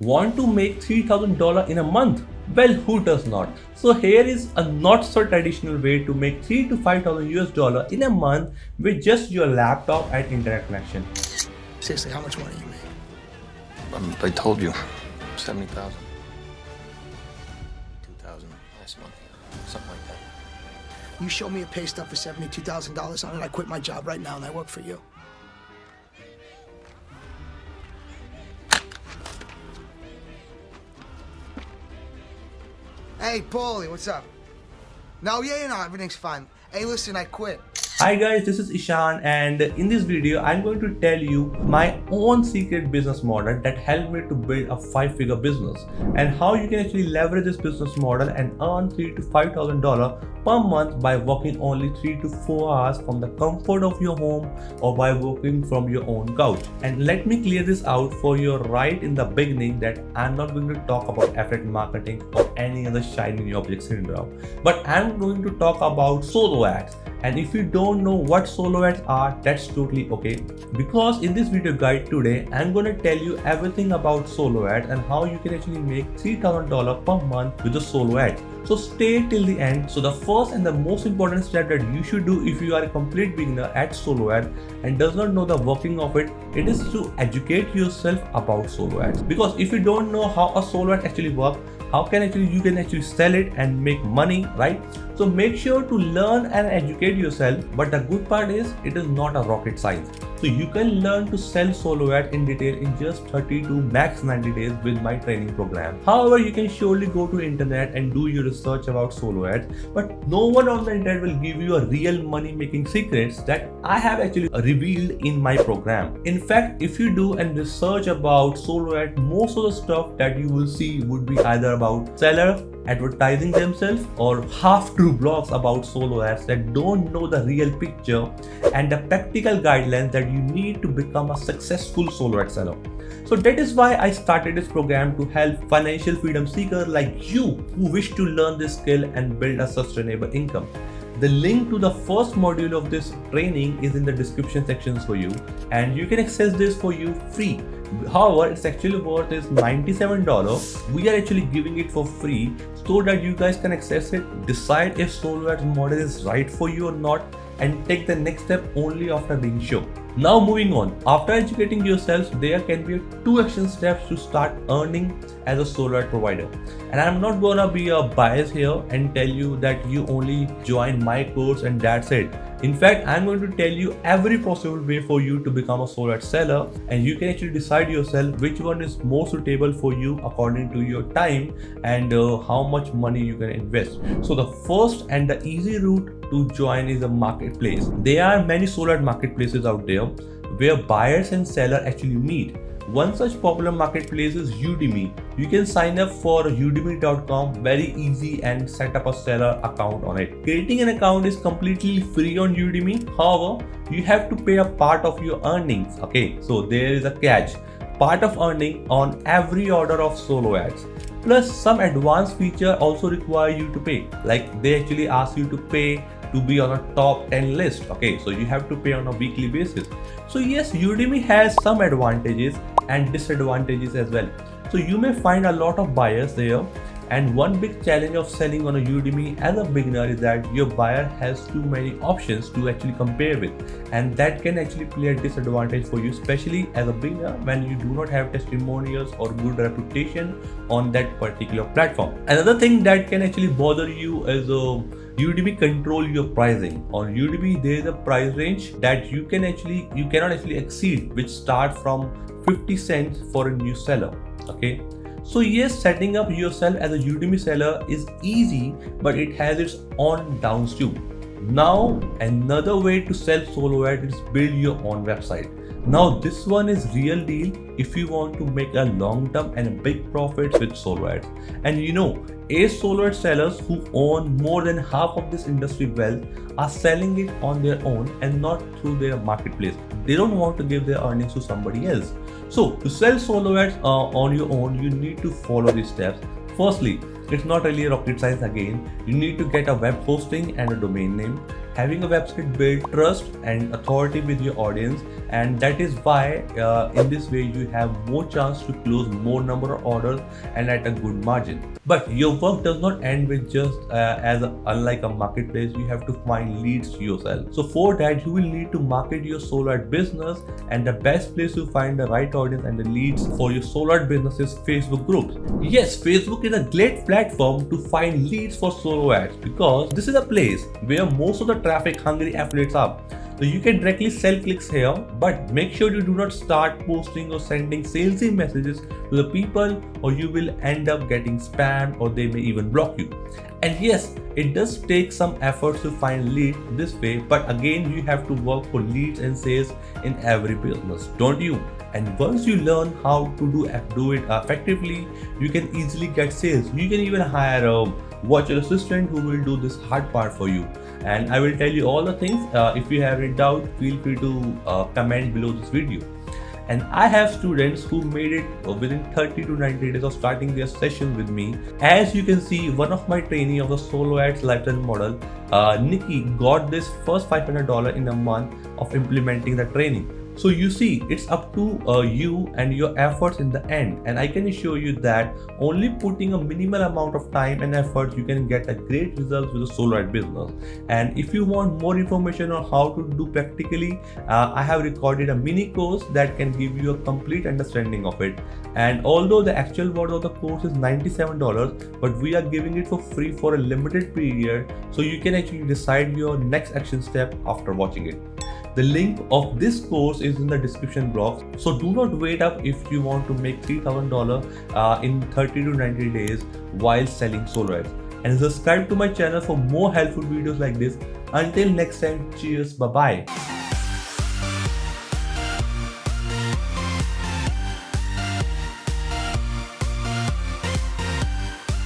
Want to make $3,000 in a month? Well, who does not? So here is a not so traditional way to make 3 to 5,000 US dollar in a month with just your laptop and internet connection. Seriously, how much money you make? I told you, 70,000. 2,000 last month, something like that. You show me a pay stub for $72,000 on it, I quit my job right now and I work for you. Hey, Paulie, what's up? No, everything's fine. Hey, listen, I quit. Hi guys, this is Ishaan, and in this video I'm going to tell you my own secret business model that helped me to build a 5-figure business and how you can actually leverage this business model and earn $3,000 to $5,000 per month by working only 3 to 4 hours from the comfort of your home or by working from your own couch. And let me clear this out for you right in the beginning that I'm not going to talk about affiliate marketing or any other shiny new object syndrome, but I'm going to talk about solo ads. And if you don't know what solo ads are, that's totally okay, because in this video guide today I'm going to tell you everything about solo ads and how you can actually make $3,000 per month with the solo ads. So stay till the end. So the first and the most important step that you should do if you are a complete beginner at solo ads and does not know the working of it, it is to educate yourself about solo ads. Because if you don't know how a solo ad actually works, how can you can actually sell it and make money, right? So make sure to learn and educate yourself. But the good part is it is not a rocket science. So you can learn to sell solo ads in detail in just 30 to max 90 days with my training program. However, you can surely go to internet and do your research about solo ads, but no one on the internet will give you a real money making secrets that I have actually revealed in my program. In fact, if you do and research about solo ads, most of the stuff that you will see would be either about seller advertising themselves or half-true blogs about solo ads that don't know the real picture and the practical guidelines that you need to become a successful solo ad seller. So that is why I started this program to help financial freedom seekers like you who wish to learn this skill and build a sustainable income. The link to the first module of this training is in the description sections for you, and you can access this for you free. However, it's actually worth is $97. We are actually giving it for free so that you guys can access it, decide if solo ads model is right for you or not, and take the next step only after being sure. Now moving on, after educating yourselves, there can be 2 action steps to start earning as a solo ad provider. And I'm not gonna be a bias here and tell you that you only join my course and that's it. In fact, I'm going to tell you every possible way for you to become a solo ad seller, and you can actually decide yourself which one is more suitable for you according to your time and how much money you can invest. So the first and the easy route to join is a marketplace. There are many solo ad marketplaces out there where buyers and sellers actually meet. One such popular marketplace is Udemy. You can sign up for udemy.com very easy and set up a seller account on it. Creating an account is completely free on Udemy. However, you have to pay a part of your earnings. Okay, so there is a catch. Part of earning on every order of solo ads. Plus some advanced feature also require you to pay. Like they actually ask you to pay to be on a top 10 list. Okay, so you have to pay on a weekly basis. So yes, Udemy has some advantages and disadvantages as well. So you may find a lot of buyers there, and one big challenge of selling on a Udemy as a beginner is that your buyer has too many options to actually compare with, and that can actually play a disadvantage for you, especially as a beginner when you do not have testimonials or good reputation on that particular platform. Another thing that can actually bother you is Udemy control your pricing. On Udemy there is a price range that you cannot actually exceed, which start from 50 cents for a new seller. Okay, so yes, setting up yourself as a Udemy seller is easy, but it has its own downs too. Now another way to sell solo ads is build your own website. Now this one is real deal if you want to make a long term and a big profits with solo ads. And you know, solo ad sellers who own more than half of this industry wealth are selling it on their own and not through their marketplace. They don't want to give their earnings to somebody else. So to sell solo ads on your own, you need to follow these steps. Firstly, it's not really rocket science again. You need to get a web hosting and a domain name. having a website builds trust and authority with your audience, and that is why in this way you have more chance to close more number of orders and at a good margin. But your work does not end with just unlike a marketplace, you have to find leads yourself. So for that you will need to market your solo ad business, and the best place to find the right audience and the leads for your solo ad business is Facebook groups. Yes, Facebook is a great platform to find leads for solo ads because this is a place where most of the traffic hungry affiliates are. So you can directly sell clicks here, but make sure you do not start posting or sending salesy messages to the people, or you will end up getting spam, or they may even block you. And yes, it does take some effort to find leads this way, but again you have to work for leads and sales in every business, don't you? And once you learn how to do it effectively, you can easily get sales. You can even hire a virtual assistant who will do this hard part for you. And I will tell you all the things. If you have any doubt, feel free to comment below this video. And I have students who made it within 30 to 90 days of starting their session with me. As you can see, one of my trainee of the solo ads lifestyle model, Nikki, got this first $500 in a month of implementing the training. So you see, it's up to you and your efforts in the end, and I can assure you that only putting a minimal amount of time and effort you can get a great results with a solo ad business. And if you want more information on how to do practically, I have recorded a mini course that can give you a complete understanding of it. And although the actual worth of the course is $97, but we are giving it for free for a limited period, so you can actually decide your next action step after watching it. The link of this course is in the description box, so do not wait up if you want to make $3,000 in 30 to 90 days while selling solo ads. And subscribe to my channel for more helpful videos like this. Until next time, cheers, bye bye.